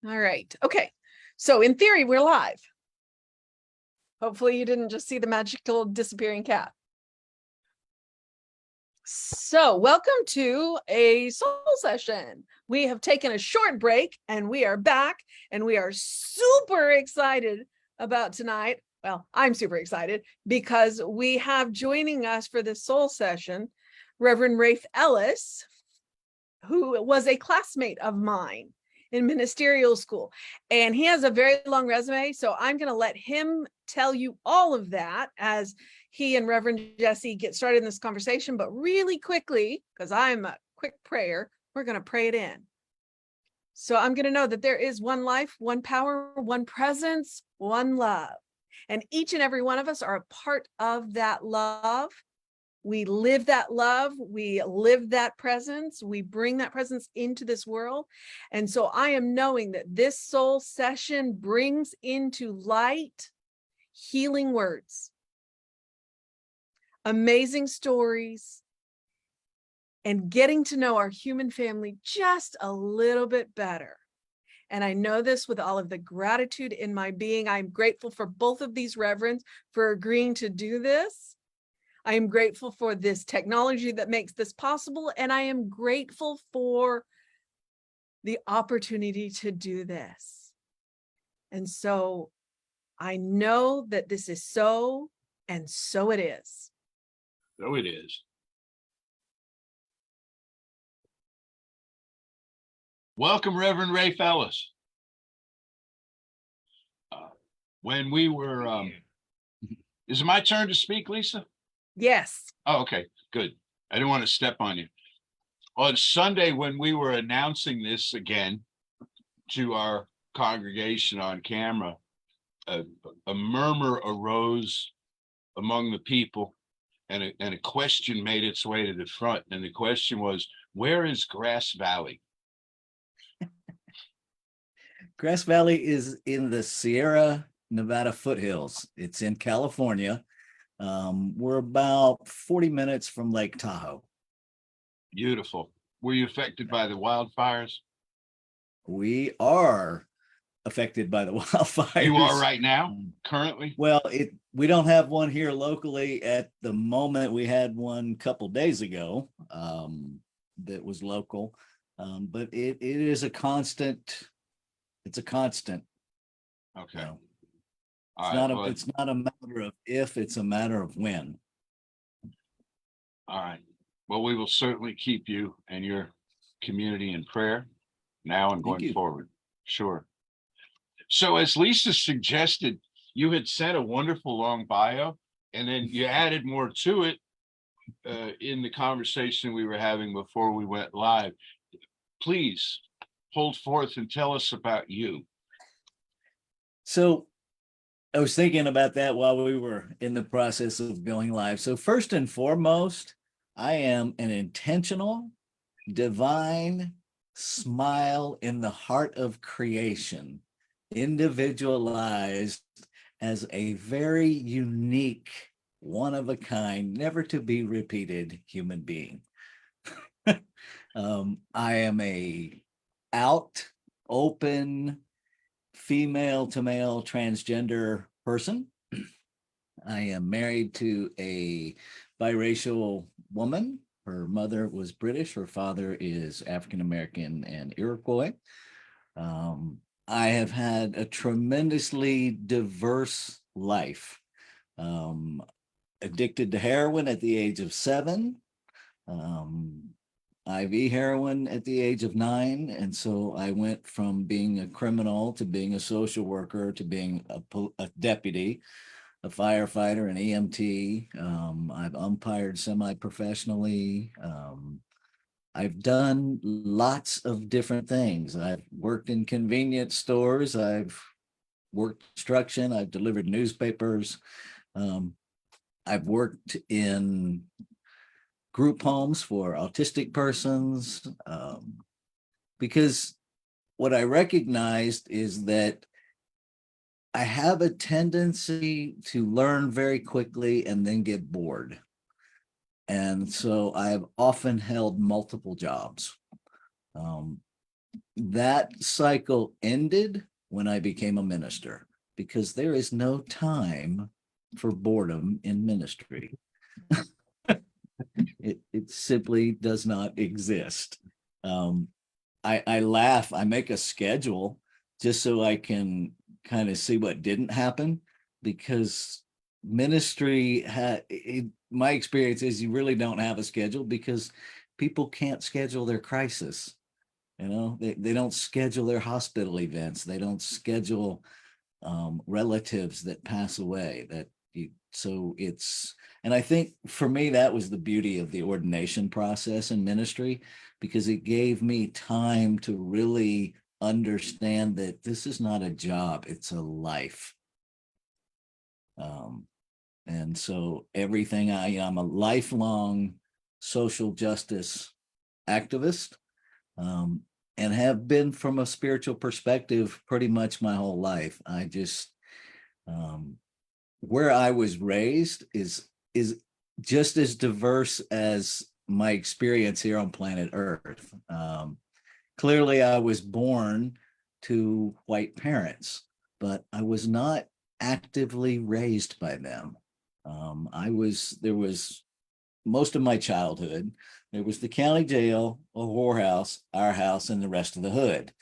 All right. Okay. So in theory, we're live. Hopefully you didn't just see the magical disappearing cat. So welcome to a soul session. We have taken a short break and we are back and we are super excited about tonight. Well, I'm super excited because we have joining us for this soul session, Rev.Rafe Ellis, who was a classmate of mine in ministerial school. And he has a very long resume. So I'm going to let him tell you all of that as he and Reverend Jesse get started in this conversation. But really quickly, because I'm a quick prayer, we're going to pray it in. So I'm going to know that there is one life, one power, one presence, one love. And each and every one of us are a part of that love. We live that love, we live that presence, we bring that presence into this world. And so I am knowing that this soul session brings into light healing words, amazing stories, and getting to know our human family just a little bit better. And I know this with all of the gratitude in my being. I'm grateful for both of these reverends for agreeing to do this. I am grateful for this technology that makes this possible, and I am grateful for the opportunity to do this. And so I know that this is so, and so it is. So it is. Welcome, Rev.Rafe Ellis. When we were, is it my turn to speak, Lisa? Yes. Oh, okay, good. I didn't want to step on you. On Sunday, when we were announcing this again to our congregation on camera, a murmur arose among the people, and a question made its way to the front. And the question was, where is Grass Valley? Grass Valley is in the Sierra Nevada foothills. It's in California. We're about 40 minutes from Lake Tahoe. Beautiful. Were you affected by the wildfires? We are affected by the wildfires. You are right now, currently? Well, we don't have one here locally at the moment. We had one a couple days ago that was local, but it is a constant. It's a constant. Okay. So, It's not a matter of if, it's a matter of when. All right. Well, we will certainly keep you and your community in prayer now and going forward. Sure. So as Lisa suggested, you had sent a wonderful long bio, and then you added more to it in the conversation we were having before we went live. Please hold forth and tell us about you. So I was thinking about that while we were in the process of going live. So first and foremost, I am an intentional, divine smile in the heart of creation, individualized as a very unique, one of a kind, never to be repeated human being. I am a out, open, female to male transgender person. I am married to a biracial woman. Her mother was British. Her father is African-American and Iroquois. I have had a tremendously diverse life. Addicted to heroin at the age of 7. IV heroin at the age of 9. And so I went from being a criminal to being a social worker to being a deputy, a firefighter, an EMT. I've umpired semi-professionally. I've done lots of different things. I've worked in convenience stores. I've worked construction. I've delivered newspapers. I've worked in group homes for autistic persons, because what I recognized is that I have a tendency to learn very quickly and then get bored. And so I've often held multiple jobs. that cycle ended when I became a minister, because there is no time for boredom in ministry. It simply does not exist. I laugh, I make a schedule just so I can kind of see what didn't happen, because ministry my experience is you really don't have a schedule, because people can't schedule their crisis. They don't schedule their hospital events. They don't schedule relatives that pass away. And I think for me, that was the beauty of the ordination process in ministry, because it gave me time to really understand that this is not a job, it's a life. And so everything I'm a lifelong social justice activist, and have been from a spiritual perspective pretty much my whole life. I just, where I was raised is just as diverse as my experience here on planet Earth. Clearly, I was born to white parents, but I was not actively raised by them. There was most of my childhood, there was the county jail, a whorehouse, our house, and the rest of the hood.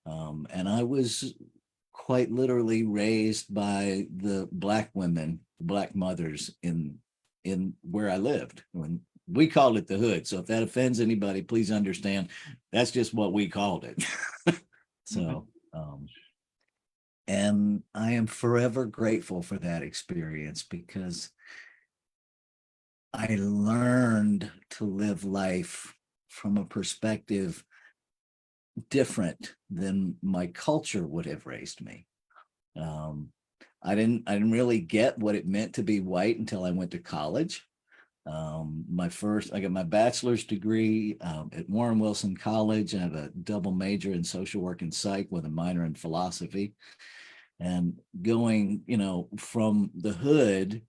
And I was quite literally raised by the Black women, Black mothers in where I lived. When we called it the hood. So if that offends anybody, please understand that's just what we called it. So, and I am forever grateful for that experience, because I learned to live life from a perspective different than my culture would have raised me. I didn't really get what it meant to be white until I went to college. I got my bachelor's degree at Warren Wilson College. I have a double major in social work and psych with a minor in philosophy. And going, from the hood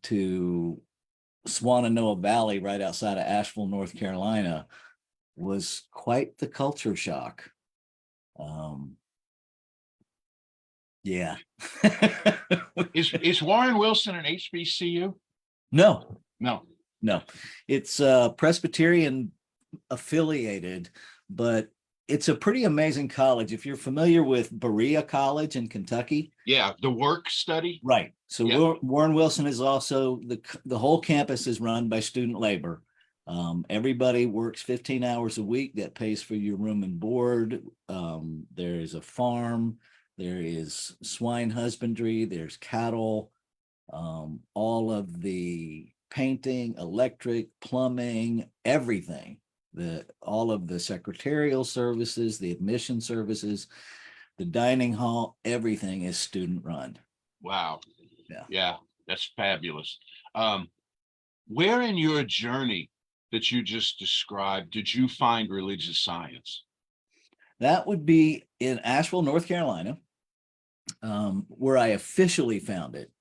to Swananoa Valley, right outside of Asheville, North Carolina, was quite the culture shock. Yeah. Is Warren Wilson an HBCU? No, No. it's Presbyterian affiliated, but it's a pretty amazing college. If you're familiar with Berea College in Kentucky. Yeah, the work study. Right. So Yeah. Warren Wilson is also the whole campus is run by student labor. Everybody works 15 hours a week. That pays for your room and board. There is a farm. There is swine husbandry. There's cattle. All of the painting, electric, plumbing, everything. All of the secretarial services, the admission services, the dining hall, everything is student run. Wow. Yeah. That's fabulous. Where in your journey that you just described did you find religious science? That would be in Asheville, North Carolina, where I officially found it.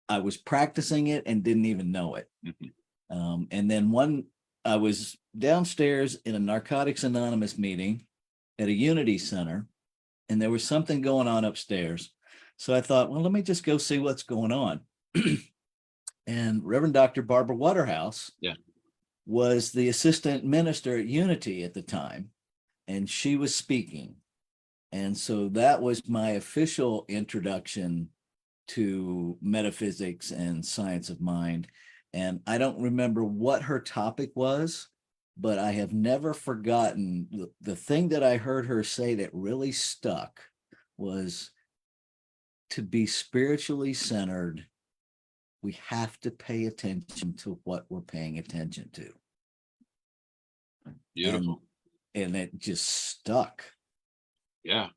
I was practicing it and didn't even know it. And then I was downstairs in a Narcotics Anonymous meeting at a Unity Center, and there was something going on upstairs. So I thought, well, let me just go see what's going on. And Reverend Dr. Barbara Waterhouse was the assistant minister at Unity at the time, and she was speaking. And so that was my official introduction to metaphysics and science of mind. And I don't remember what her topic was, but I have never forgotten the thing that I heard her say that really stuck was, to be spiritually centered, we have to pay attention to what we're paying attention to. Beautiful. And it just stuck. Yeah.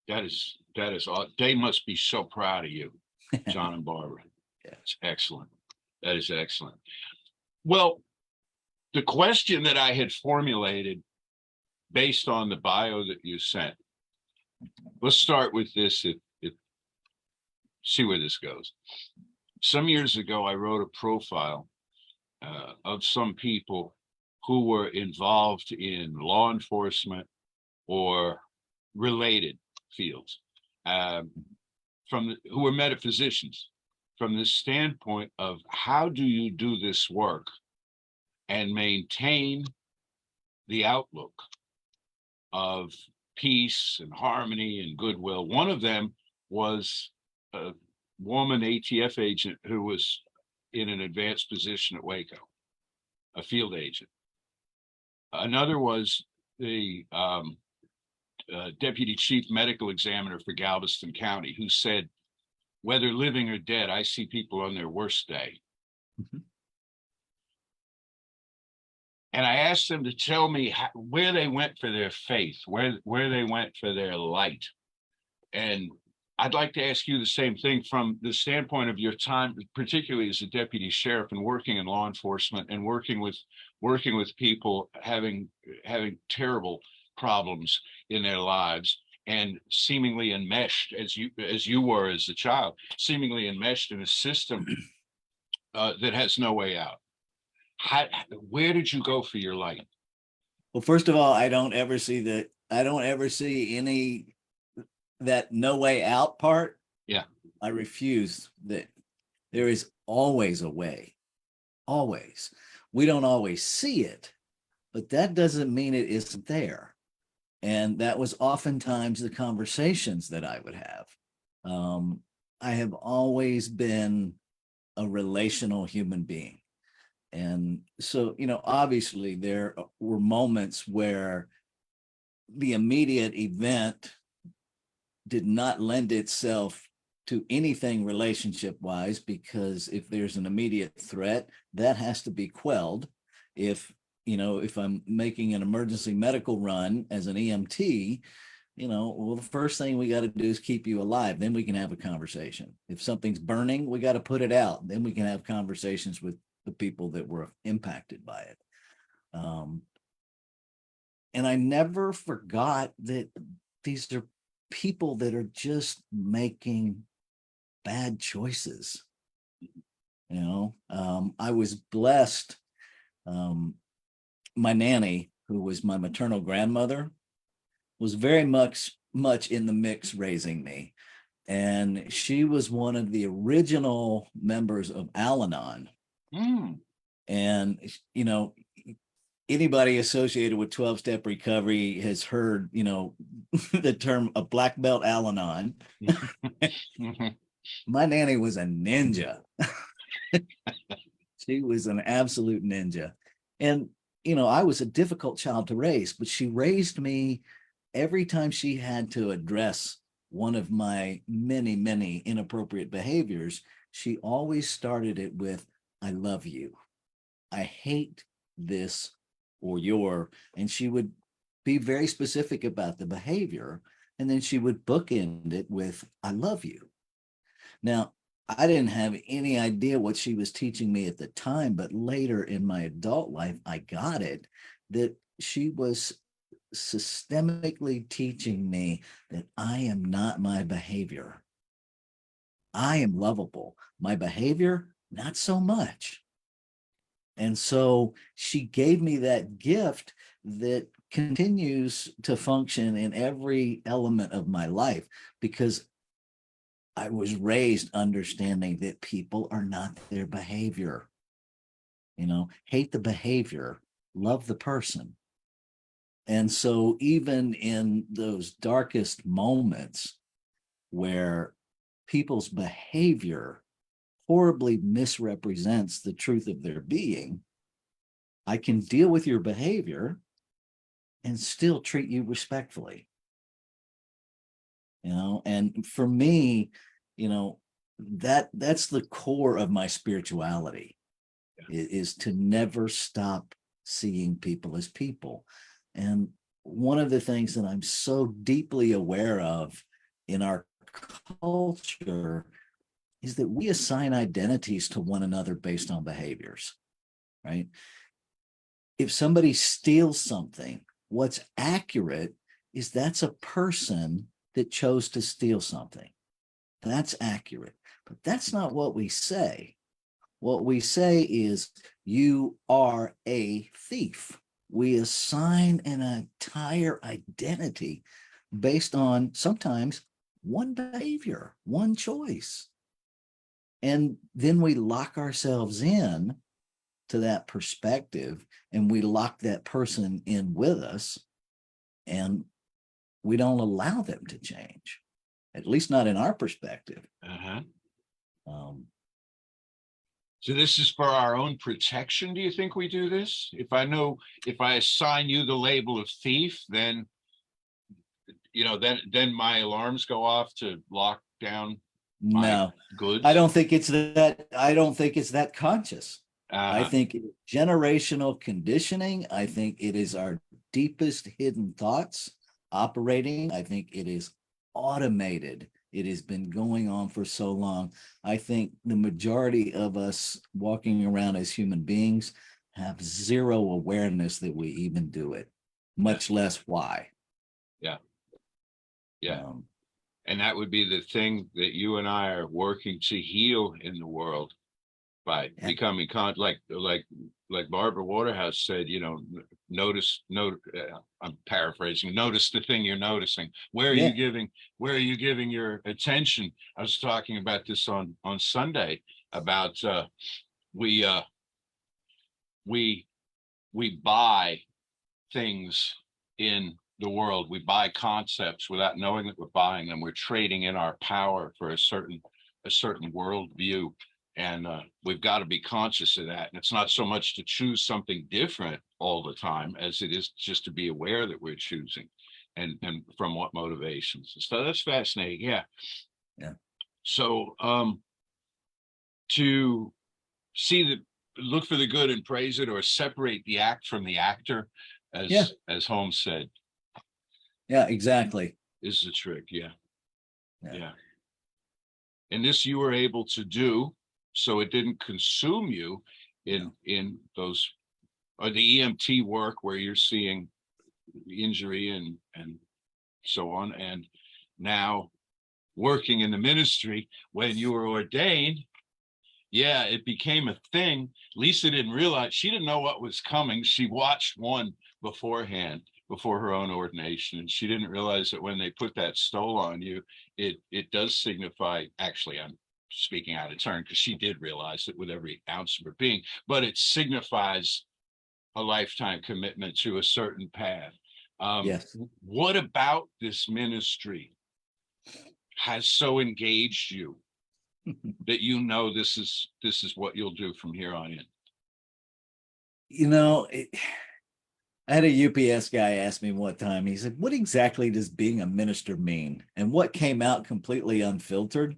That is they must be so proud of you, John and Barbara. Yeah. It's excellent. That is excellent. Well, the question that I had formulated based on the bio that you sent, let's start with this. See where this goes. Some years ago, I wrote a profile of some people who were involved in law enforcement or related fields, who were metaphysicians, from the standpoint of how do you do this work and maintain the outlook of peace and harmony and goodwill. One of them was a woman ATF agent who was in an advanced position at Waco, a field agent. Another was the deputy chief medical examiner for Galveston County, who said, whether living or dead, I see people on their worst day. Mhm. And I asked them to tell me where they went for their faith, where they went for their light. And I'd like to ask you the same thing from the standpoint of your time, particularly as a deputy sheriff and working in law enforcement and working with people having terrible problems in their lives and seemingly enmeshed as you were as a child, seemingly enmeshed in a system that has no way out. Where did you go for your light? Well, first of all, I don't ever see any that no way out part. Yeah. I refuse that. There is always a way. Always. We don't always see it, but that doesn't mean it isn't there. And that was oftentimes the conversations that I would have. I have always been a relational human being. And so, obviously there were moments where the immediate event did not lend itself to anything relationship wise, because if there's an immediate threat, that has to be quelled. If I'm making an emergency medical run as an EMT, well, the first thing we got to do is keep you alive. Then we can have a conversation. If something's burning, we got to put it out. Then we can have conversations with the people that were impacted by it. And I never forgot that these are people that are just making bad choices. I was blessed. My nanny, who was my maternal grandmother, was very much in the mix raising me. And she was one of the original members of Al-Anon. And, anybody associated with 12-step recovery has heard, the term a black belt Al-Anon. My nanny was a ninja. She was an absolute ninja. And, I was a difficult child to raise, but she raised me. Every time she had to address one of my many, many inappropriate behaviors, she always started it with, I love you. I hate this or and she would be very specific about the behavior. And then she would bookend it with, I love you. Now, I didn't have any idea what she was teaching me at the time, but later in my adult life, I got it, that she was systemically teaching me that I am not my behavior. I am lovable. My behavior, not so much. And so she gave me that gift that continues to function in every element of my life, because I was raised understanding that people are not their behavior. Hate the behavior, love the person. And so even in those darkest moments where people's behavior horribly misrepresents the truth of their being, I can deal with your behavior and still treat you respectfully. And for me, that's the core of my spirituality, is to never stop seeing people as people. And one of the things that I'm so deeply aware of in our culture is that we assign identities to one another based on behaviors, right? If somebody steals something, what's accurate is that's a person that chose to steal something. That's accurate, but that's not what we say. What we say is you are a thief. We assign an entire identity based on sometimes one behavior, one choice. And then we lock ourselves in to that perspective, and we lock that person in with us, and we don't allow them to change, at least not in our perspective. Uh-huh. Um, So this is for our own protection. Do you think we do this? If I assign you the label of thief, then, then my alarms go off to lock down my no, goods. I don't think it's that conscious. I Uh-huh. think generational conditioning. I think it is our deepest hidden thoughts operating. I think it is automated. It has been going on for so long. I think the majority of us walking around as human beings have zero awareness that we even do it, much less why. Yeah. Yeah. Um, And that would be the thing that you and I are working to heal in the world by Yeah. becoming like Barbara Waterhouse said, notice, I'm paraphrasing, notice the thing you're noticing. Where are Yeah. you giving your attention? I was talking about this on Sunday about we buy things in the world. We buy concepts without knowing that we're buying them. We're trading in our power for a certain worldview. And we've got to be conscious of that. And it's not so much to choose something different all the time as it is just to be aware that we're choosing and from what motivations. So that's fascinating. Yeah. Yeah. So to look for the good and praise it, or separate the act from the actor, as Holmes said. Yeah, exactly. Is the trick. Yeah. Yeah. And this you were able to do, so it didn't consume you in those, or the EMT work where you're seeing injury and so on. And now working in the ministry, when you were ordained, it became a thing. Lisa didn't realize, she didn't know what was coming. She watched one beforehand, before her own ordination, and she didn't realize that when they put that stole on you, it does signify, actually, I'm speaking out of turn because she did realize it with every ounce of her being, but it signifies a lifetime commitment to a certain path. Yes. What about this ministry has so engaged you that this is what you'll do from here on in? I had a UPS guy ask me one time, he said, what exactly does being a minister mean? And what came out completely unfiltered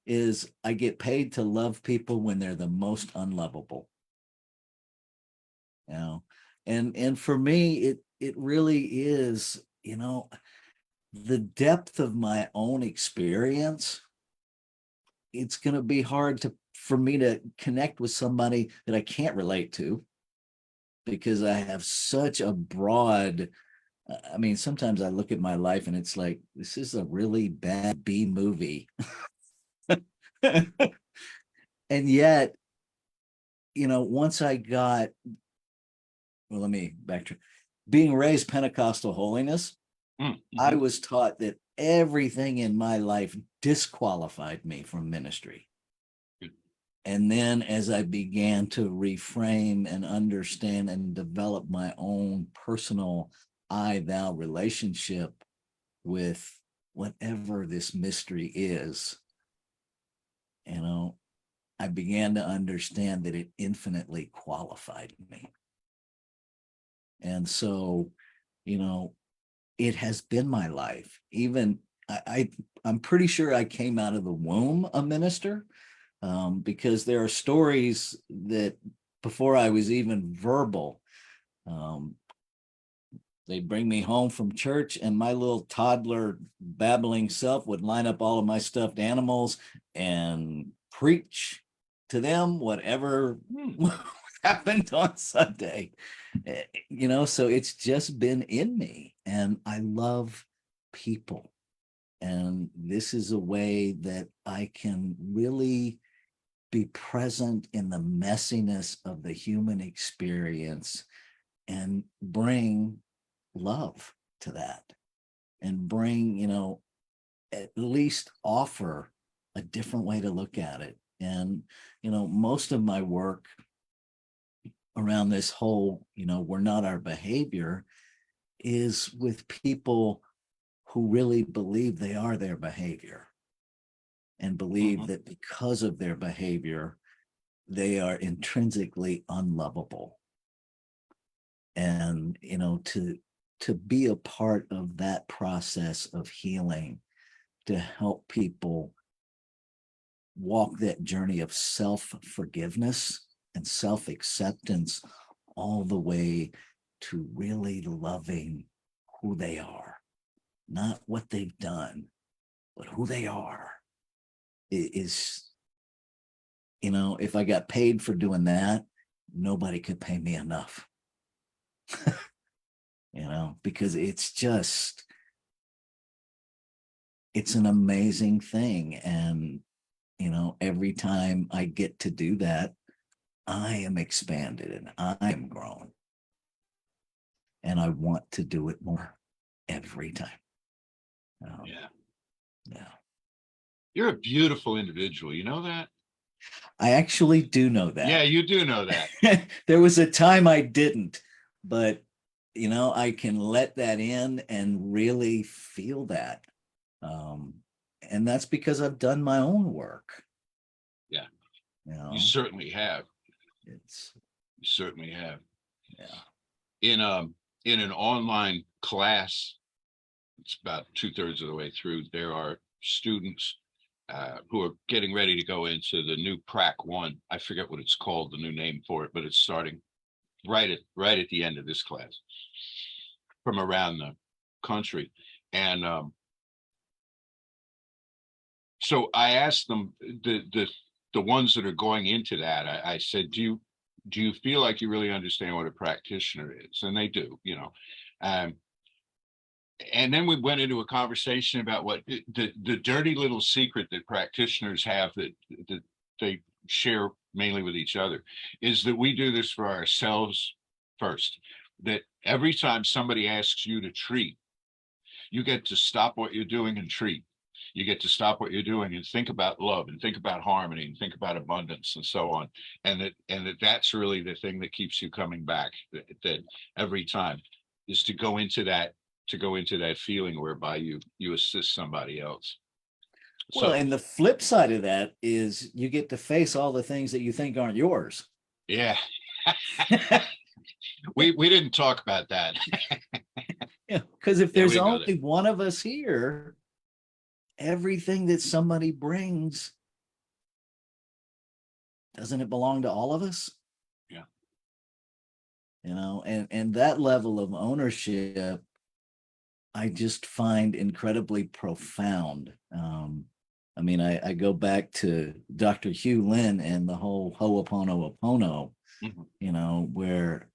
is I get paid to love people when they're the most unlovable. And for me, it really is, the depth of my own experience. It's going to be hard for me to connect with somebody that I can't relate to, because I have such a broad, sometimes I look at my life and it's like, this is a really bad B movie. And yet, once I got, let me backtrack. Being raised Pentecostal holiness, Mm-hmm. I was taught that everything in my life disqualified me from ministry. And then as I began to reframe and understand and develop my own personal I-thou relationship with whatever this mystery is, I began to understand that it infinitely qualified me. And so, it has been my life. Even I'm pretty sure I came out of the womb a minister. Because there are stories that before I was even verbal, they'd bring me home from church and my little toddler babbling self would line up all of my stuffed animals and preach to them whatever happened on Sunday. So it's just been in me, and I love people. And this is a way that I can really be present in the messiness of the human experience and bring love to that, and bring, at least offer a different way to look at it. And, most of my work around this whole, we're not our behavior, is with people who really believe they are their behavior, and believe that because of their behavior, they are intrinsically unlovable. And, to be a part of that process of healing, to help people walk that journey of self-forgiveness and self-acceptance all the way to really loving who they are, not what they've done, but who they are, is, if I got paid for doing that, nobody could pay me enough. Because it's an amazing thing. And, every time I get to do that, I am expanded and I am grown. And I want to do it more every time. Yeah. You're a beautiful individual. You know that? I actually do know that. Yeah, you do know that. There was a time I didn't, but I can let that in and really feel that. And that's because I've done my own work. Yeah. You certainly have. You certainly have. Yeah. In an online class, it's about 2/3 of the way through, there are students who are getting ready to go into the new Prac 1. I forget what it's called, the new name for it, but it's starting right at the end of this class from around the country. And so I asked them, the ones that are going into that, I said, do you feel like you really understand what a practitioner is? And they do, and then we went into a conversation about what the dirty little secret that practitioners have that they share mainly with each other is that we do this for ourselves first. That every time somebody asks you to treat, you get to stop what you're doing and treat. You get to stop what you're doing and think about love and think about harmony and think about abundance and so on. And that's really the thing that keeps you coming back, that every time is to go into that feeling whereby you assist somebody else. Well, and the flip side of that is you get to face all the things that you think aren't yours. Yeah. we didn't talk about that. Yeah, because if there's only one of us here, everything that somebody brings, doesn't it belong to all of us? Yeah. And that level of ownership, I just find incredibly profound. I go back to Dr. Hugh Lin and the whole Ho'oponopono, where,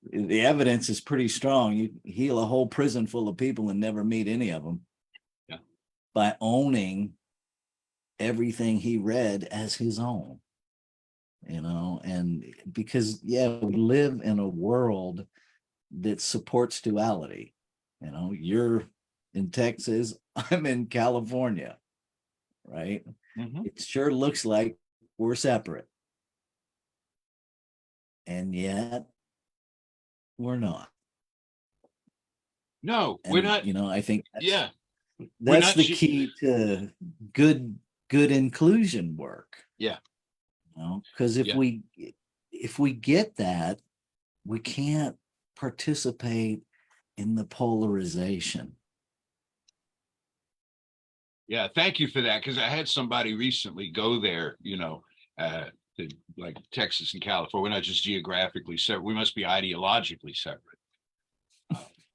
the evidence is pretty strong. You heal a whole prison full of people and never meet any of them. Yeah. By owning everything he read as his own, and because, we live in a world that supports duality. You're in Texas, I'm in California, right? It sure looks like we're separate. And yet we're not. No, we're not. I think that's the key to good inclusion work. Yeah. Because if we get that, we can't participate in the polarization. Yeah, thank you for that, because I had somebody recently go there, to, like, Texas and California. We're not just geographically separate, we must be ideologically separate.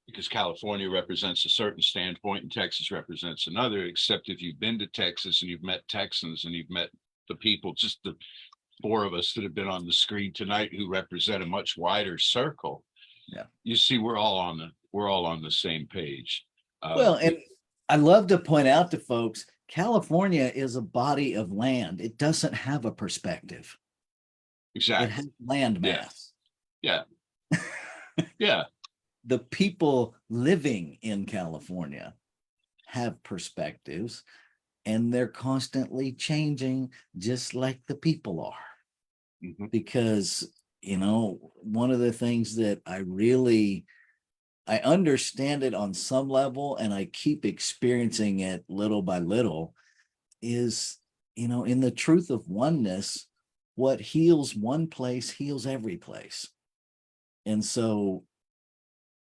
Because California represents a certain standpoint and Texas represents another, except if you've been to Texas and you've met Texans and you've met the people, just the four of us that have been on the screen tonight who represent a much wider circle. Yeah. You see, we're all on the same page. And I love to point out to folks, California is a body of land. It doesn't have a perspective. Exactly. It has land mass. Yeah. Yeah. The people living in California have perspectives, and they're constantly changing, just like the people are. Mhm. Because, one of the things that I understand it on some level, and I keep experiencing it little by little, is, in the truth of oneness, what heals one place heals every place. And so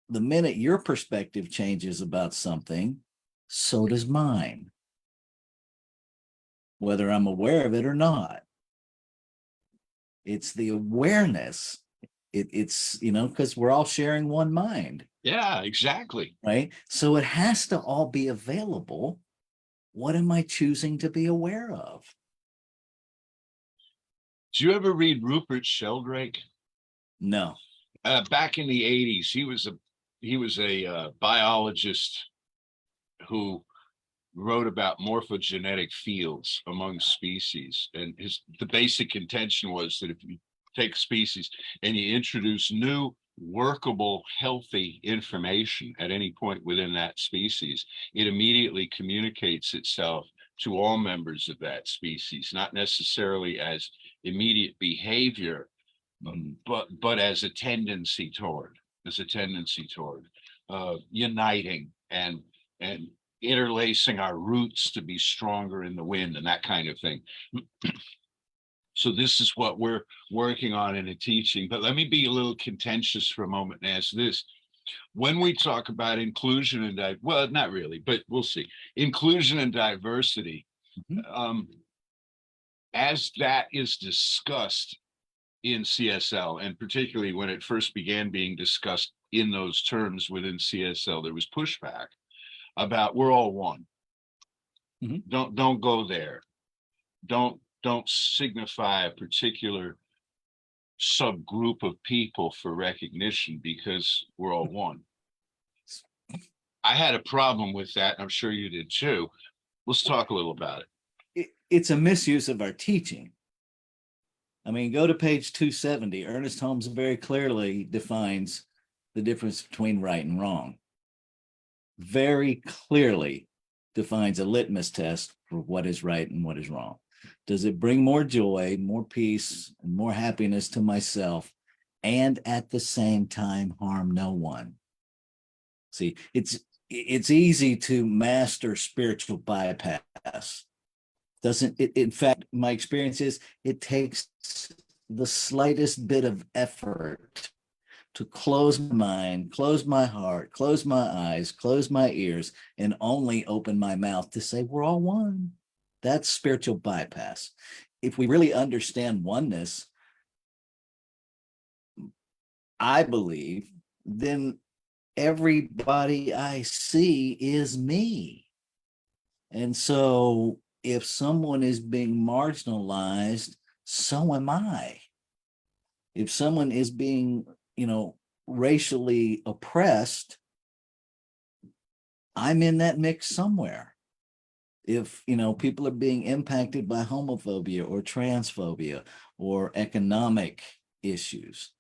the minute your perspective changes about something, so does mine, whether I'm aware of it or not. It's the awareness. It's, because we're all sharing one mind. Yeah, exactly. Right. So it has to all be available. What am I choosing to be aware of? Did you ever read Rupert Sheldrake? No. Back in the 80s, he was a biologist who wrote about morphogenetic fields among species, and the basic contention was that if you take a species and you introduce new workable healthy information at any point within that species, it immediately communicates itself to all members of that species, not necessarily as immediate behavior, but as a tendency toward uniting and interlacing our roots to be stronger in the wind and that kind of thing. So this is what we're working on in a teaching. But let me be a little contentious for a moment and ask this. When we talk about inclusion and well, not really, but we'll see. Inclusion and diversity, as that is discussed in CSL, and particularly when it first began being discussed in those terms within CSL, there was pushback about we're all one. Don't go there. Don't signify a particular subgroup of people for recognition because we're all one. I had a problem with that. I'm sure you did too. Let's talk a little about it. It's a misuse of our teaching. I mean, go to page 270. Ernest Holmes very clearly defines the difference between right and wrong. Very clearly defines a litmus test for what is right and what is wrong. Does it bring more joy, more peace, and more happiness to myself, and at the same time harm no one? See, it's easy to master spiritual bypass. Doesn't it? In fact, my experience is it takes the slightest bit of effort to close my mind, close my heart, close my eyes, close my ears, and only open my mouth to say we're all one. That's spiritual bypass. If we really understand oneness, I believe, then everybody I see is me. And so if someone is being marginalized, so am I. If someone is being, racially oppressed, I'm in that mix somewhere. If, people are being impacted by homophobia or transphobia or economic issues,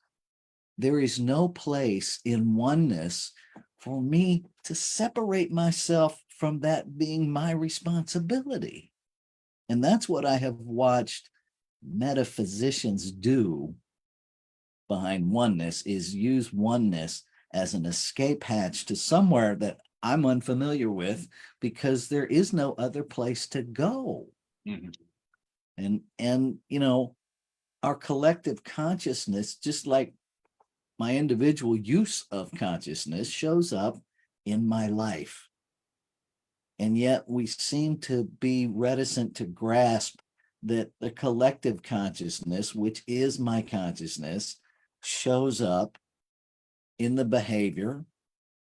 there is no place in oneness for me to separate myself from that being my responsibility. And that's what I have watched metaphysicians do behind oneness, is use oneness as an escape hatch to somewhere that I'm unfamiliar with, because there is no other place to go. And our collective consciousness, just like my individual use of consciousness, shows up in my life. And yet we seem to be reticent to grasp that the collective consciousness, which is my consciousness, shows up in the behavior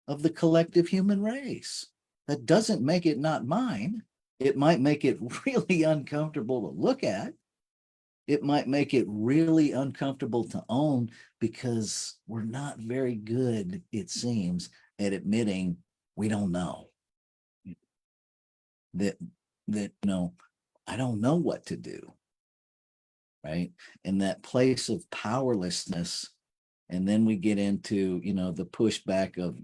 of the collective human race. That doesn't make it not mine. It might make it really uncomfortable to look at. It might make it really uncomfortable to own, because we're not very good, it seems, at admitting we don't know. That that, I don't know what to do. Right. And that place of powerlessness. And then we get into, the pushback of,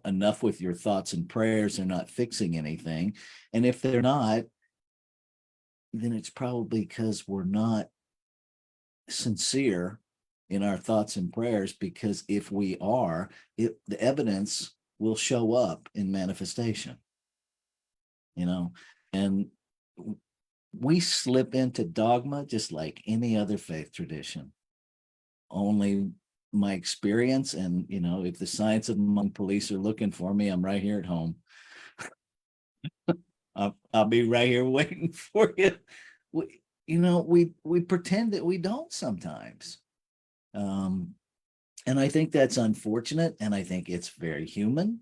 enough with your thoughts and prayers. They're not fixing anything. And if they're not, then it's probably because we're not sincere in our thoughts and prayers, because if we are, the evidence will show up in manifestation, and we slip into dogma just like any other faith tradition. Only my experience, and if the science of among police are looking for me, I'm right here at home. I'll be right here waiting for you. We pretend that we don't sometimes. And I think that's unfortunate, and I think it's very human,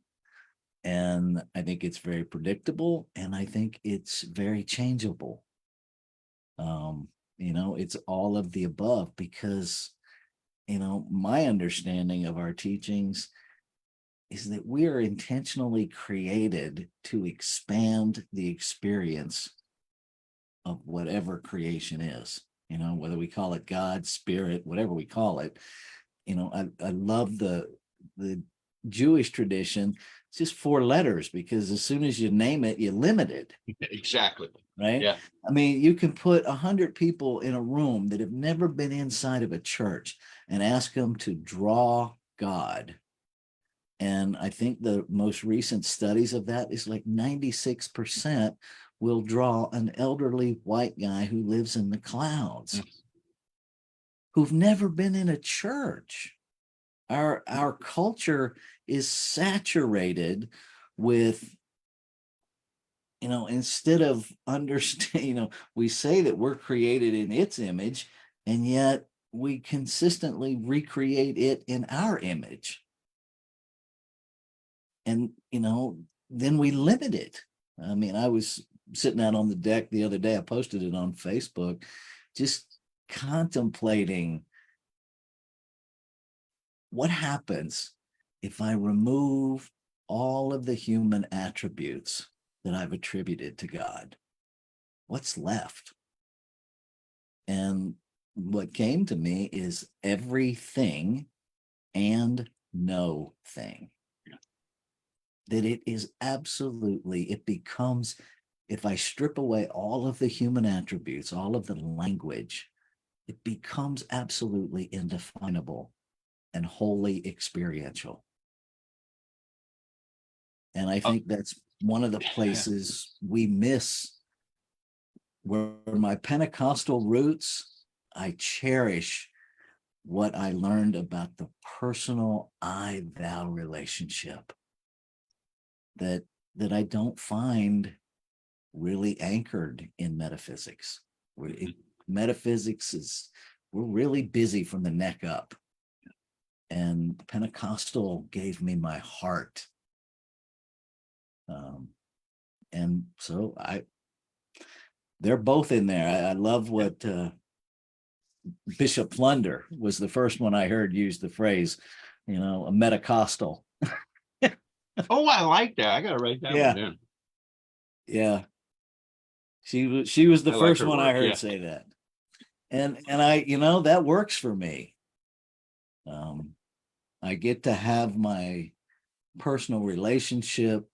and I think it's very predictable, and I think it's very changeable. It's all of the above, because my understanding of our teachings is that we are intentionally created to expand the experience of whatever creation is, whether we call it God, spirit, whatever we call it. I love the Jewish tradition. It's just 4 letters, because as soon as you name it, you limit it. Exactly. Right. Yeah. I mean, you can put 100 people in a room that have never been inside of a church and ask them to draw God. And I think the most recent studies of that is like 96% will draw an elderly white guy who lives in the clouds, who've never been in a church. Our culture is saturated with, instead of understand, we say that we're created in its image, and yet we consistently recreate it in our image. And, then we limit it. I mean, I was sitting out on the deck the other day, I posted it on Facebook, just contemplating what happens if I remove all of the human attributes that I've attributed to God. What's left? And what came to me is everything and no thing. That it is absolutely, it becomes, if I strip away all of the human attributes, all of the language, it becomes absolutely indefinable and wholly experiential. And I think that's one of the places we miss, where my Pentecostal roots, I cherish what I learned about the personal I-thou relationship that I don't find really anchored in metaphysics. Metaphysics is, we're really busy from the neck up. And Pentecostal gave me my heart. And so they're both in there. I love what Bishop Flunder was the first one I heard use the phrase, a Metacostal. Oh, I like that. I gotta write that one down. Yeah. She was the first one I heard say that. And I, that works for me. I get to have my personal relationship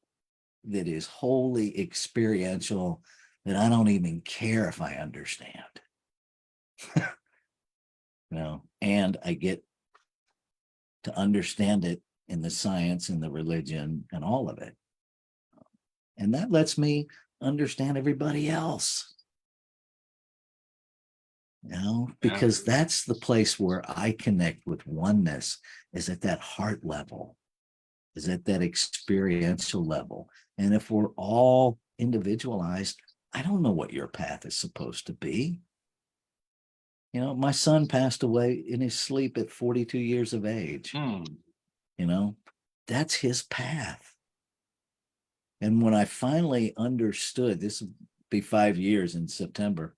that is wholly experiential, that I don't even care if I understand. And I get to understand it in the science and the religion and all of it. And that lets me understand everybody else. Because that's the place where I connect with oneness, is at that heart level, is at that experiential level. And if we're all individualized, I don't know what your path is supposed to be. My son passed away in his sleep at 42 years of age. That's his path. And when I finally understood, this will be 5 years in September,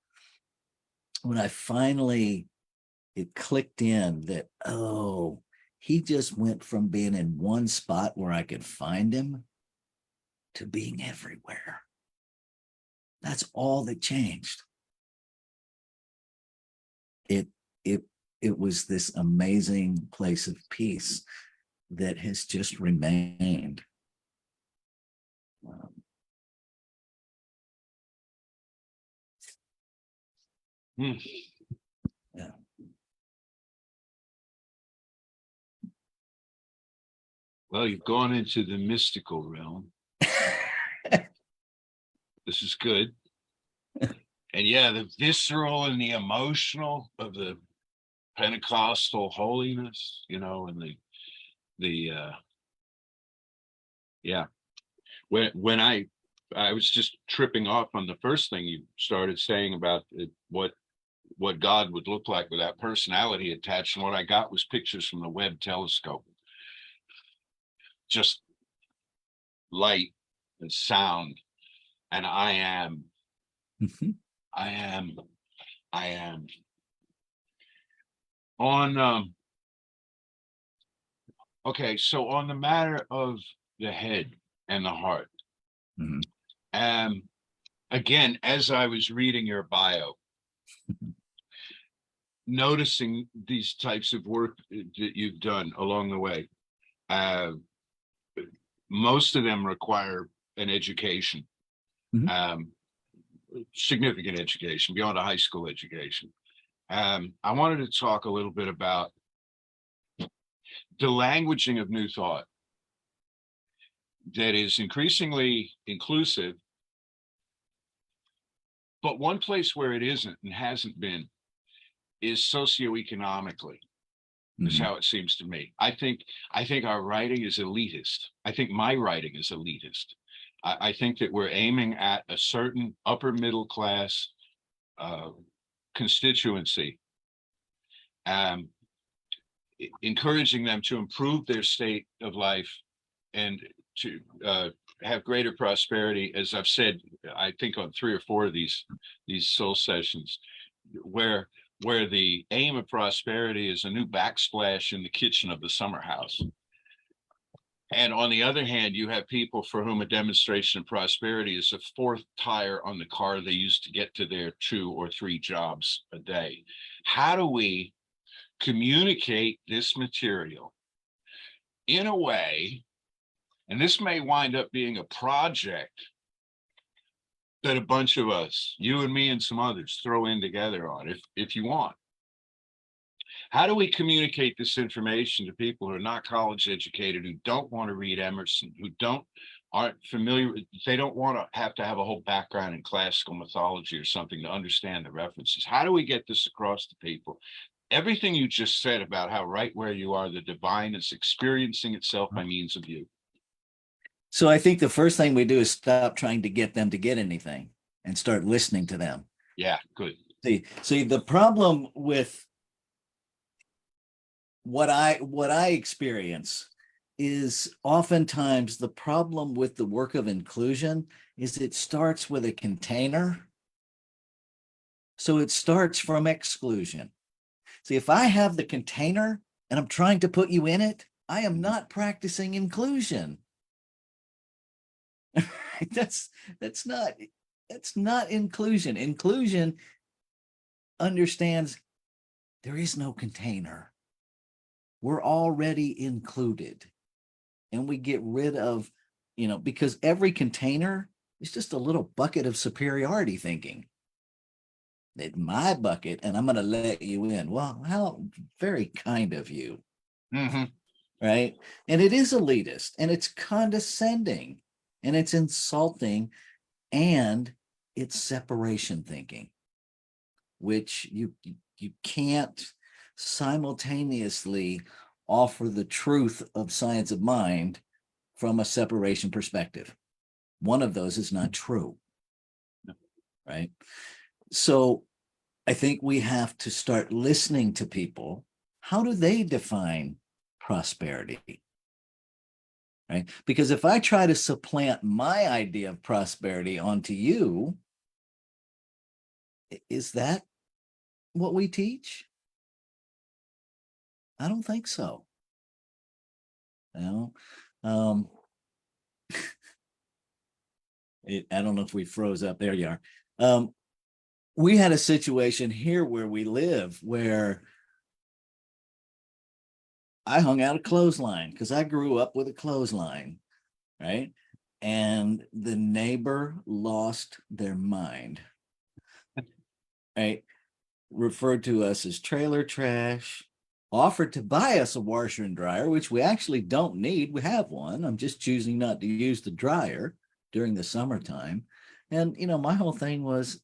when I finally, it clicked in that, oh, he just went from being in one spot where I could find him to being everywhere. That's all that changed. It was this amazing place of peace that has just remained. Hmm. Yeah. Well, you've gone into the mystical realm. This is good. And yeah, the visceral and the emotional of the Pentecostal holiness, you know, and yeah. When I was just tripping off on the first thing you started saying about what God would look like with that personality attached, and what I got was pictures from the Webb telescope. Just light and sound, and I am on okay, so on the matter of the head and the heart. Mhm. Again, as I was reading your bio, noticing these types of work that you've done along the way, most of them require an education, Mhm. Significant education beyond a high school education. I wanted to talk a little bit about the languaging of new thought that is increasingly inclusive, but one place where it isn't and hasn't been is socioeconomically, is Mhm. how it seems to me. I think our writing is elitist. I think my writing is elitist. I think that we're aiming at a certain upper middle class constituency, encouraging them to improve their state of life and to have greater prosperity. As I've said, I think on 3 or 4 of these soul sessions, where the aim of prosperity is a new backsplash in the kitchen of the summer house. And on the other hand, you have people for whom a demonstration of prosperity is a 4th tire on the car they use to get to their 2 or 3 jobs a day. How do we communicate this material in a way, and this may wind up being a project that a bunch of us, you and me and some others, throw in together on, if you want. How do we communicate this information to people who are not college educated, who don't want to read Emerson, who aren't familiar, they don't want to have a whole background in classical mythology or something to understand the references? How do we get this across to people? Everything you just said about how right where you are, the divine is experiencing itself by means of you. So I think the first thing we do is stop trying to get them to get anything and start listening to them. Yeah, good. See, the problem with what I experience is oftentimes the problem with the work of inclusion is it starts with a container. So it starts from exclusion. See, if I have the container and I'm trying to put you in it, I am not practicing inclusion. that's not inclusion. Inclusion understands there is no container. We're already included. And we get rid of, because every container is just a little bucket of superiority thinking. It's my bucket and I'm going to let you in. Well, how very kind of you. Mm-hmm. Right. And it is elitist and it's condescending and it's insulting and it's separation thinking, which you can't simultaneously offer the truth of science of mind from a separation perspective. One of those is not true. Right. So I think we have to start listening to people. How do they define prosperity? Right? Because if I try to supplant my idea of prosperity onto you, is that what we teach? I don't think so. You know, I don't know if we froze up. There you are. We had a situation here where we live where I hung out a clothesline because I grew up with a clothesline, right? And the neighbor lost their mind, right? Referred to us as trailer trash, offered to buy us a washer and dryer, which we actually don't need. We have one. I'm just choosing not to use the dryer during the summertime. And, my whole thing was,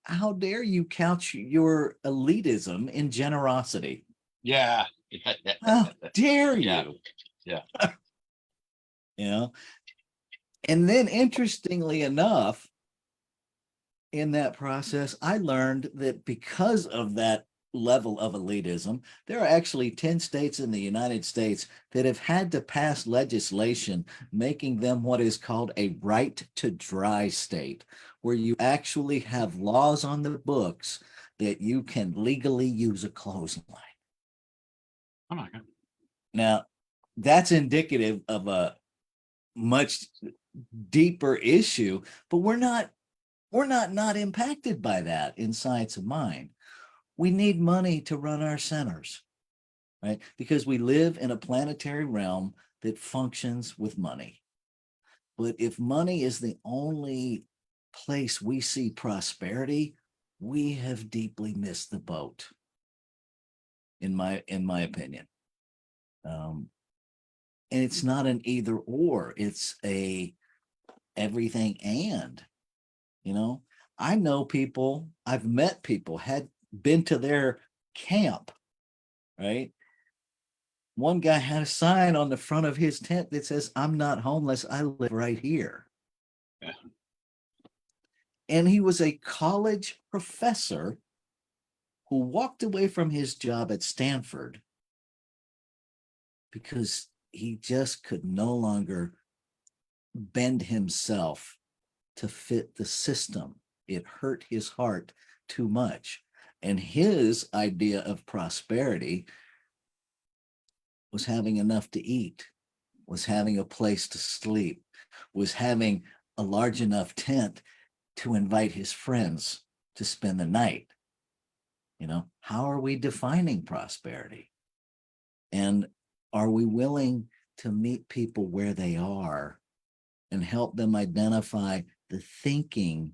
how dare you couch your elitism in generosity? Yeah. How dare Yeah. you? Yeah. And then interestingly enough, in that process, I learned that because of that level of elitism, there are actually 10 states in the United States that have had to pass legislation making them what is called a right to dry state, where you actually have laws on the books that you can legally use a clothesline. Oh my God. Now, that's indicative of a much deeper issue, but we're not impacted by that in Science of Mind. We need money to run our centers, right? Because we live in a planetary realm that functions with money. But if money is the only place we see prosperity, we have deeply missed the boat, in my opinion. And it's not an either or, it's a everything and, I know people, I've met people, had been to their camp, right? One guy had a sign on the front of his tent that says, "I'm not homeless, I live right here." Yeah. And he was a college professor who walked away from his job at Stanford because he just could no longer bend himself to fit the system. It hurt his heart too much. And his idea of prosperity was having enough to eat, was having a place to sleep, was having a large enough tent to invite his friends to spend the night. How are we defining prosperity? And are we willing to meet people where they are and help them identify the thinking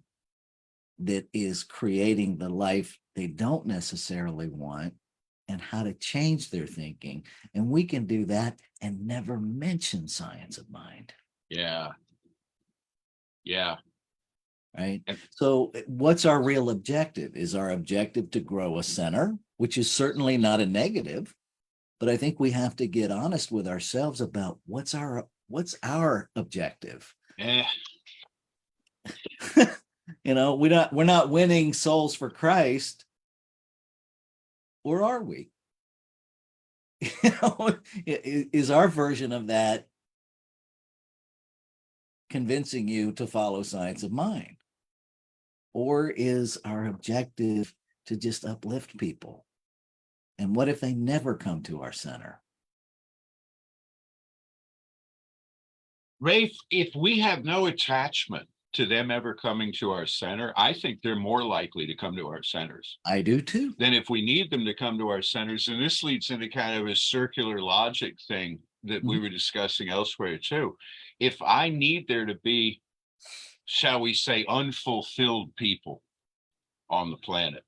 that is creating the life they don't necessarily want, and how to change their thinking? And we can do that and never mention Science of Mind. Yeah. Yeah. Right. So what's our real objective? Is our objective to grow a center, which is certainly not a negative, but I think we have to get honest with ourselves about what's our objective. Yeah. We're not winning souls for Christ, or are we? Is our version of that convincing you to follow Science of Mind? Or is our objective to just uplift people? And what if they never come to our center? Rafe, if we have no attachment to them ever coming to our center, I think they're more likely to come to our centers. I do too. Than if we need them to come to our centers. And this leads into kind of a circular logic thing that we were discussing elsewhere too. If I need there to be, shall we say, unfulfilled people on the planet,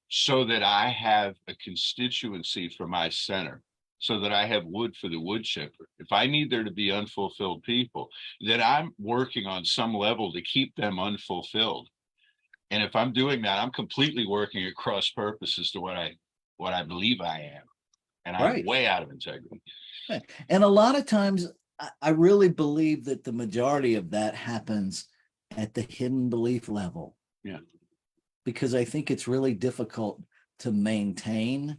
so that I have a constituency for my center, so that I have wood for the wood chipper. If I need there to be unfulfilled people, then I'm working on some level to keep them unfulfilled. And if I'm doing that, I'm completely working at cross purposes to what I believe I am. And I'm way out of integrity. And a lot of times I really believe that the majority of that happens at the hidden belief level. Yeah. Because I think it's really difficult to maintain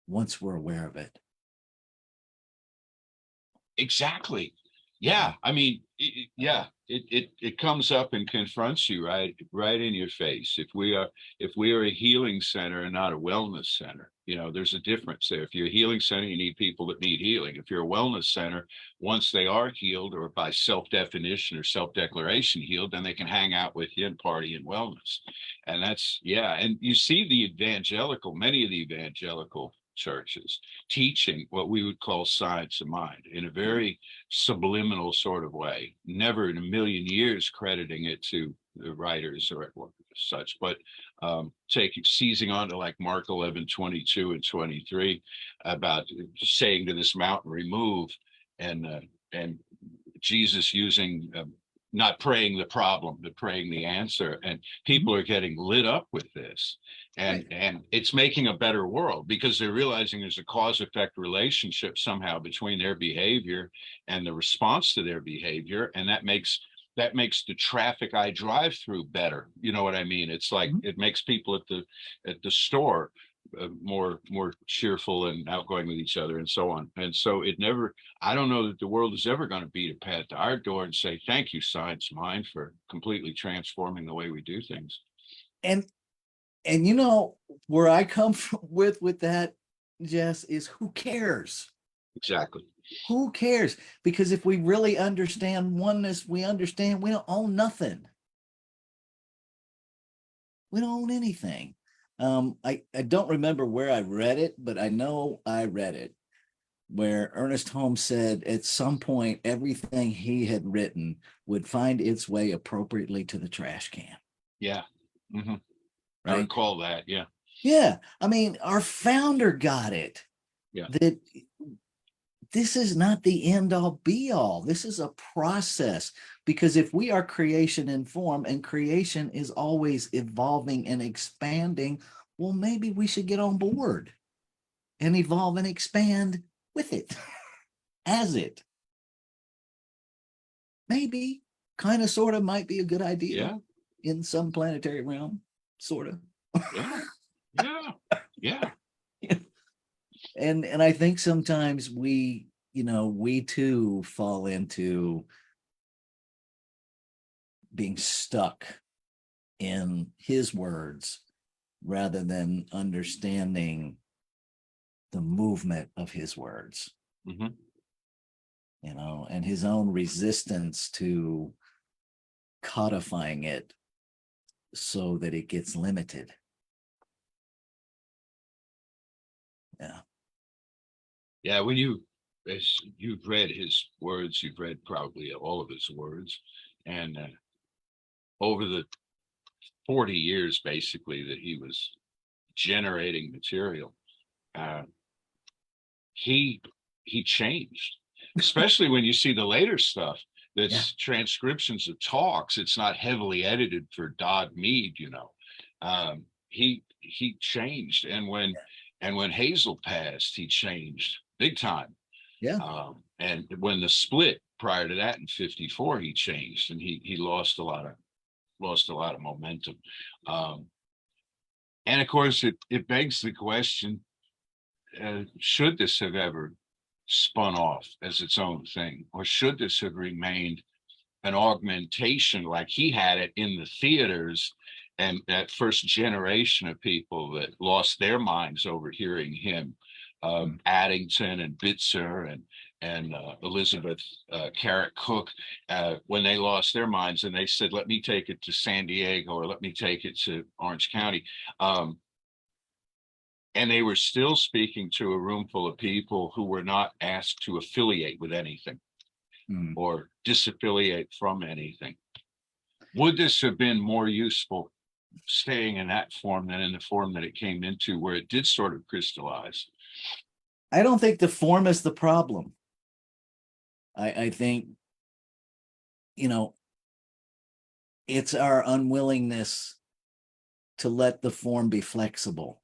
once we're aware of it. Exactly. Yeah, I mean, it comes up and confronts you right in your face. If we are a healing center and not a wellness center, there's a difference there. If you're a healing center, you need people that need healing. If you're a wellness center, once they are healed or by self-definition or self-declaration healed, then they can hang out with you and party in wellness. And and you see many of the evangelical churches teaching what we would call science of mind in a very subliminal sort of way, never in a million years crediting it to the writers or such, but seizing on to like Mark 11:22 and 23 about saying to this mountain, remove, and Jesus using not praying the problem, but praying the answer. And people are getting lit up with this. And it's making a better world because they're realizing there's a cause-effect relationship somehow between their behavior and the response to their behavior. And that makes the traffic I drive through better. You know what I mean? It's like it makes people at the store more cheerful and outgoing with each other and so on. And so I don't know that the world is ever going to beat a pat to our door and say, thank you, science mind, for completely transforming the way we do things. And where I come from with that, Jess, is who cares? Exactly. Who cares? Because if we really understand oneness, we understand we don't own nothing. We don't own anything. I don't remember where I read it, but I know I read it, where Ernest Holmes said at some point everything he had written would find its way appropriately to the trash can. Yeah. Mm-hmm. Right? I recall that. Yeah. Yeah. I mean, our founder got it. Yeah. That this is not the end all be all. This is a process, because if we are creation in form and creation is always evolving and expanding, well, maybe we should get on board and evolve and expand with it as it. Maybe, kind of, sort of, might be a good idea in some planetary realm, sort of. Yeah. And I think sometimes we too fall into being stuck in his words rather than understanding the movement of his words. Mm-hmm. And his own resistance to codifying it so that it gets limited. Yeah, as you've read his words, you've read probably all of his words, and over the 40 years basically that he was generating material, he changed, especially when you see the later stuff that's transcriptions of talks. It's not heavily edited for Dodd Mead. He changed, and when Hazel passed, he changed big time. And when the split prior to that in 54, he changed, and he lost a lot of momentum. And of course, it begs the question: should this have ever spun off as its own thing, or should this have remained an augmentation like he had it in the theaters? And that first generation of people that lost their minds over hearing him, Addington and Bitzer and Elizabeth Carrot Cook, when they lost their minds and they said, let me take it to San Diego, or let me take it to Orange County. And they were still speaking to a room full of people who were not asked to affiliate with anything or disaffiliate from anything. Would this have been more useful staying in that form than in the form that it came into, where it did sort of crystallize? I don't think the form is the problem. I think, it's our unwillingness to let the form be flexible,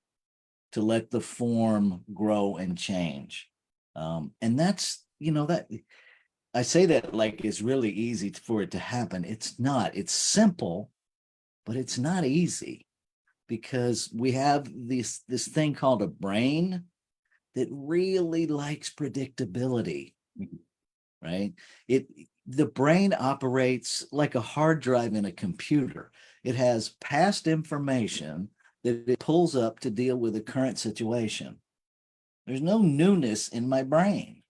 to let the form grow and change. And that's, that I say that like it's really easy for it to happen. It's not. It's simple, but it's not easy, because we have this thing called a brain that really likes predictability, right? The brain operates like a hard drive in a computer. It has past information that it pulls up to deal with the current situation. There's no newness in my brain.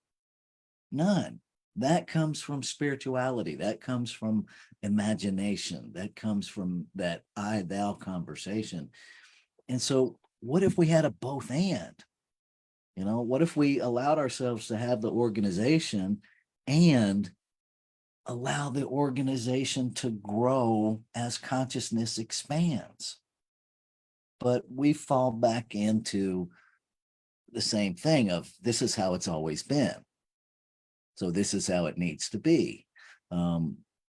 None. That comes from spirituality. That comes from imagination. That comes from that I thou conversation. And so what if we had a both and? You know, what if we allowed ourselves to have the organization and allow the organization to grow as consciousness expands? But we fall back into the same thing of this is how it's always been. So this is how it needs to be.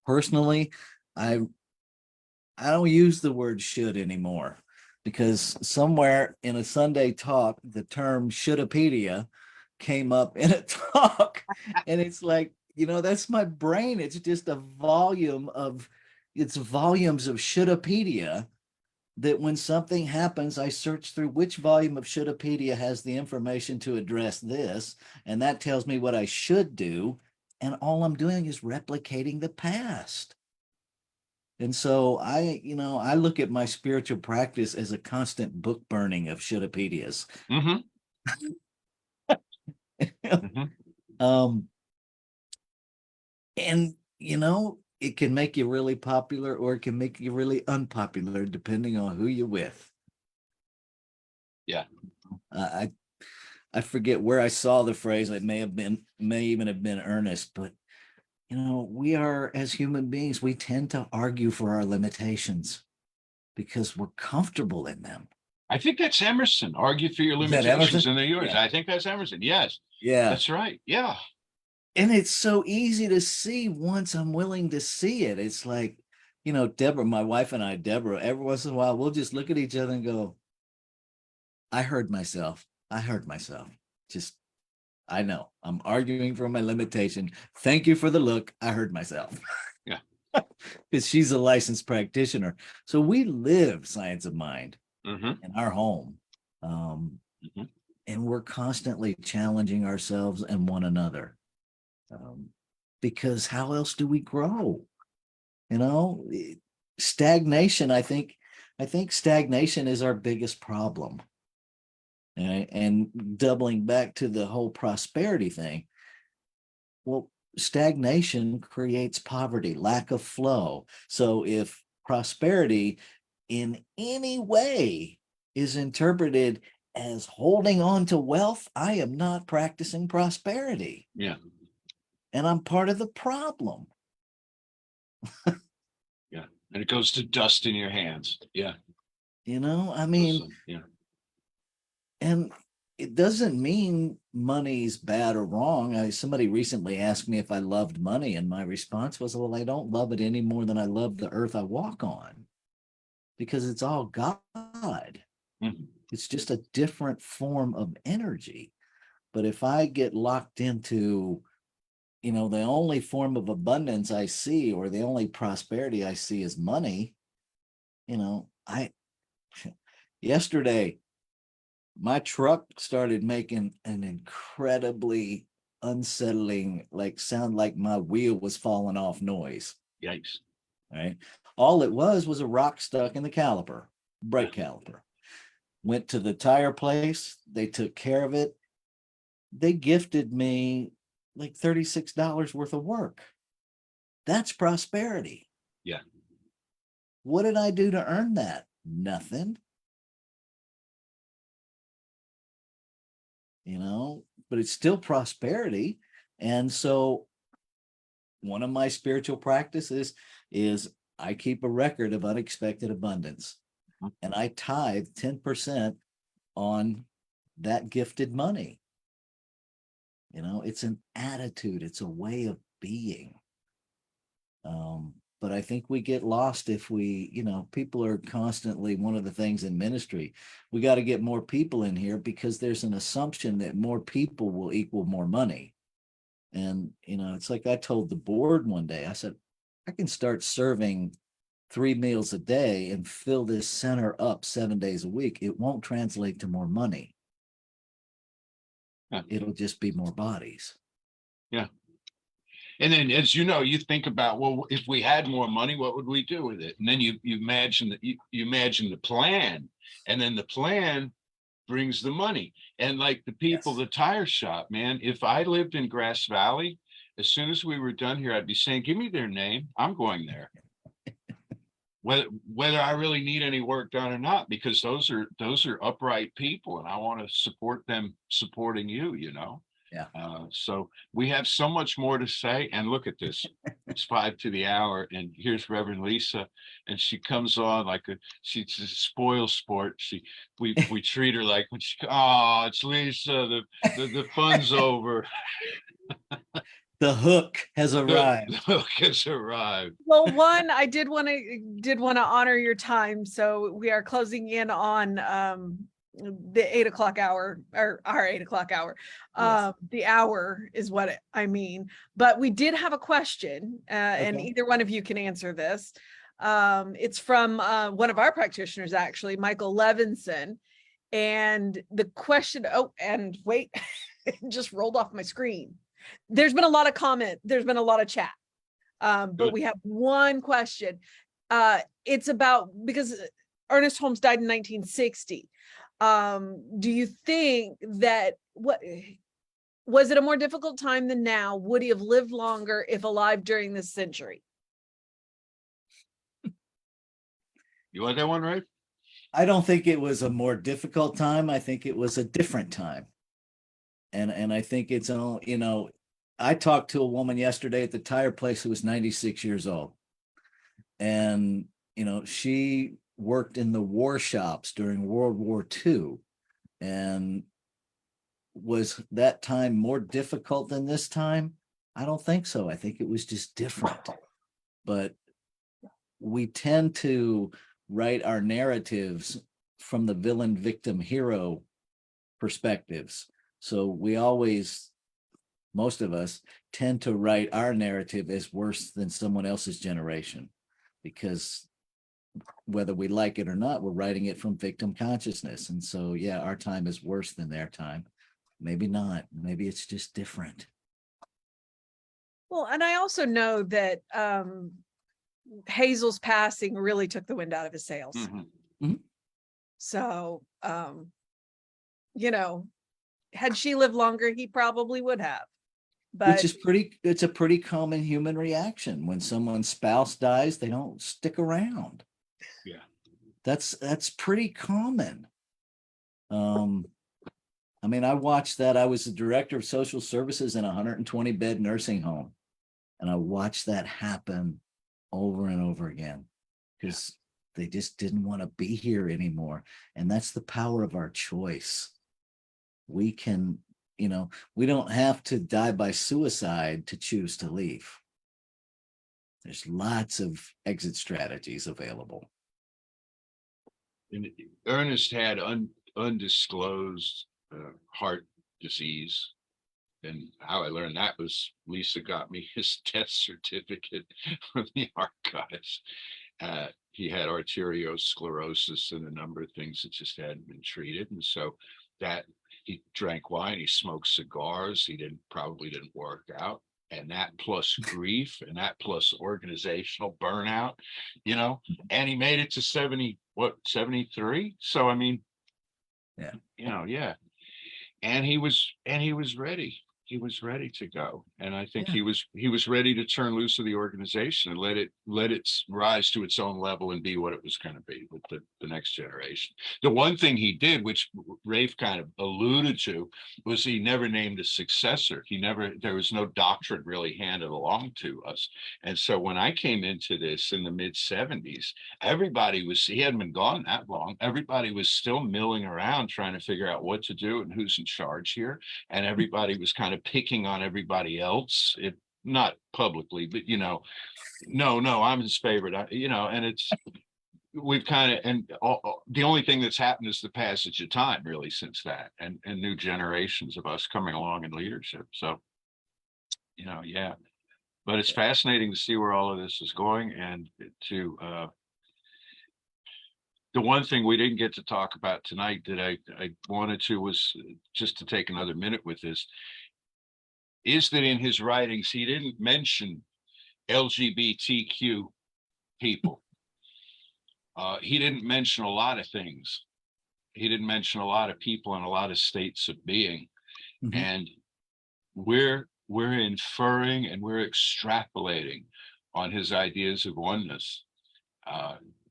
Personally, I don't use the word should anymore, because somewhere in a Sunday talk, the term shouldapedia came up in a talk. And it's like, you know, that's my brain. It's just a volume of, it's volumes of shouldapedia that when something happens, I search through which volume of shouldapedia has the information to address this. And that tells me what I should do. And all I'm doing is replicating the past. And so I look at my spiritual practice as a constant book burning of shoulda-pedias. Mm-hmm. Mm-hmm. And it can make you really popular or it can make you really unpopular depending on who you're with. Yeah. I forget where I saw the phrase. It may even have been Ernest, but we are, as human beings, we tend to argue for our limitations because we're comfortable in them. I think that's Emerson. Argue for your Is that limitations Emerson? and they're yours. Yeah. I think that's Emerson. Yes. Yeah. That's right. Yeah. And it's so easy to see once I'm willing to see it. It's like, Deborah, my wife and I, Deborah, every once in a while, we'll just look at each other and go, I heard myself. Just, I know I'm arguing for my limitation. Thank you for the look. I heard myself. Yeah. Because she's a licensed practitioner. So we live science of mind Mm-hmm. in our home. Mm-hmm. And we're constantly challenging ourselves and one another. Because how else do we grow? Stagnation, I think stagnation is our biggest problem. And doubling back to the whole prosperity thing, well, stagnation creates poverty, lack of flow. So if prosperity in any way is interpreted as holding on to wealth, I am not practicing prosperity. Yeah. And I'm part of the problem. Yeah. And it goes to dust in your hands. Yeah. Yeah. And it doesn't mean money's bad or wrong. Somebody recently asked me if I loved money, and my response was, well, I don't love it any more than I love the earth I walk on, because it's all God. Mm-hmm. It's just a different form of energy. But if I get locked into, the only form of abundance I see, or the only prosperity I see is money, yesterday, my truck started making an incredibly unsettling, sound like my wheel was falling off noise. Yikes. Right. All it was a rock stuck in the brake caliper. Went to the tire place. They took care of it. They gifted me like $36 worth of work. That's prosperity. Yeah. What did I do to earn that? Nothing. But it's still prosperity. And so one of my spiritual practices is I keep a record of unexpected abundance, and I tithe 10% on that gifted money. It's an attitude. It's a way of being. But I think we get lost if we, people are constantly, one of the things in ministry, we got to get more people in here because there's an assumption that more people will equal more money. And, it's like I told the board one day, I said, I can start serving 3 meals a day and fill this center up 7 days a week. It won't translate to more money. Yeah. It'll just be more bodies. Yeah. And then, as you know, you think about, well, if we had more money, what would we do with it? And then you imagine that you imagine the plan, and then the plan brings the money. And like the people, the tire shop, man, if I lived in Grass Valley, as soon as we were done here, I'd be saying, give me their name. I'm going there. Whether I really need any work done or not, because those are upright people, and I want to support them supporting you, you know. Yeah. So we have so much more to say, and look at this. It's 5 to the hour, and here's Reverend Lisa, and she comes on like she's a spoil sport. We treat her like when it's Lisa, the fun's over. The hook has arrived. The hook has arrived. Well, one, I did want to honor your time, so we are closing in on the 8 o'clock hour, or our 8 o'clock hour. Yes. The hour is what I mean. But we did have a question, and Okay. either one of you can answer this. It's from one of our practitioners, actually, Michael Levinson. And the question, and wait, it just rolled off my screen. There's been a lot of comment. There's been a lot of chat. But we have one question. It's about, because Ernest Holmes died in 1960. Do you think that was it a more difficult time than now? Would he have lived longer if alive during this century? You want that one, right? I don't think it was a more difficult time. I think it was a different time. And I think it's all, you know, I talked to a woman yesterday at the tire place who was 96 years old. And, you know, she worked in the war shops during World War II. And was that time more difficult than this time? I don't think so. I think it was just different. But we tend to write our narratives from the villain, victim, hero perspectives. So we always, most of us, tend to write our narrative as worse than someone else's generation, because whether we like it or not, we're writing it from victim consciousness. And so, yeah, our time is worse than their time. Maybe not. Maybe it's just different. Well, and I also know that Hazel's passing really took the wind out of his sails. Mm-hmm. So, you know, had she lived longer, he probably would have. But which is it's a pretty common human reaction. When someone's spouse dies, they don't stick around. Yeah. That's pretty common. I mean, I watched that. I was the director of social services in a 120 bed nursing home. And I watched that happen over and over again, because they just didn't want to be here anymore. And that's the power of our choice. We can, you know, we don't have to die by suicide to choose to leave. There's lots of exit strategies available. And Ernest had undisclosed heart disease. And how I learned that was Lisa got me his death certificate from the archives. He had arteriosclerosis and a number of things that just hadn't been treated. And so that he drank wine, he smoked cigars, he probably didn't work out. And that plus grief, and that plus organizational burnout, you know, and he made it to 73. So, I mean, yeah, you know, yeah. And he was ready. He was ready to go. And I think he was ready to turn loose of the organization and let it rise to its own level and be what it was going to be with the next generation. The one thing he did, which Rafe kind of alluded to, was he never named a successor. There was no doctrine really handed along to us. And so when I came into this in the mid 70s, he hadn't been gone that long. Everybody was still milling around trying to figure out what to do and who's in charge here. And everybody was kind of picking on everybody else, not publicly, but, you know, no, I'm his favorite, you know, and we've kind of, and the only thing that's happened is the passage of time really since that, and new generations of us coming along in leadership. So, you know, yeah, but it's fascinating to see where all of this is going. And to the one thing we didn't get to talk about tonight that I wanted to was just to take another minute with this. is that in his writings, he didn't mention LGBTQ people. He didn't mention a lot of things. He didn't mention a lot of people in a lot of states of being. Mhm. And we're inferring and we're extrapolating on his ideas of oneness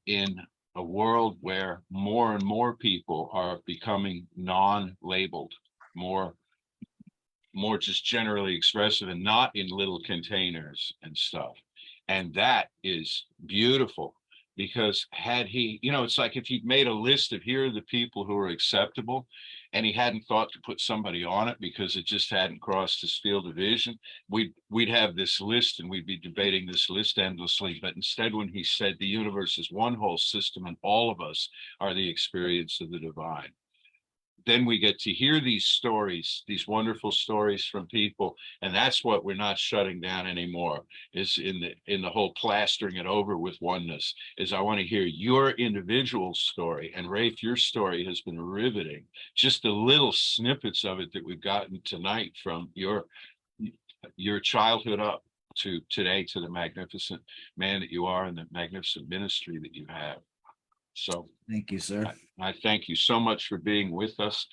in a world where more and more people are becoming non-labeled, more just generally expressive and not in little containers and stuff. And that is beautiful, because had he, it's like if he'd made a list of here are the people who are acceptable, and he hadn't thought to put somebody on it because it just hadn't crossed his field of vision, we'd have this list and we'd be debating this list endlessly. But instead, when he said the universe is one whole system and all of us are the experience of the divine, then we get to hear these stories, these wonderful stories from people. And that's what we're not shutting down anymore, is in the whole plastering it over with oneness, is I want to hear your individual story. And Rafe, your story has been riveting. Just the little snippets of it that we've gotten tonight, from your childhood up to today, to the magnificent man that you are and the magnificent ministry that you have. So Thank you, sir. I thank you so much for being with us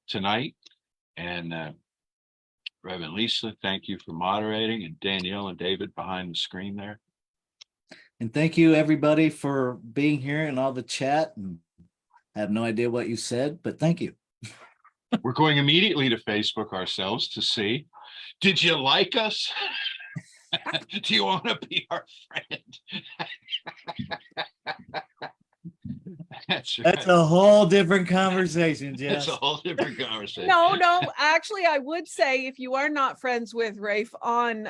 tonight. And Reverend Lisa, thank you for moderating, and Danielle and David behind the screen there. And thank you, everybody, for being here and all the chat. And I have no idea what you said, but thank you. We're going immediately to Facebook ourselves to see, did you like us? Do you want to be our friend? That's right. That's a whole different conversation, Jess. That's a whole different conversation. No, actually, I would say if you are not friends with Rafe on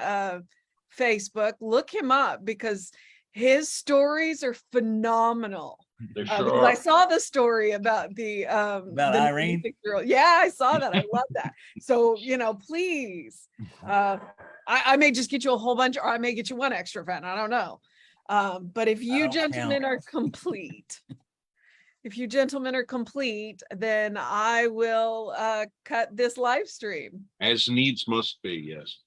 Facebook, look him up, because his stories are phenomenal. They Because sure I are. saw the story about the Irene? 96-year-old. Yeah, I saw that. I love that. So, please, I may just get you a whole bunch, or I may get you one extra fan. I don't know. But if you gentlemen are complete, then I will cut this live stream. As needs must be, yes.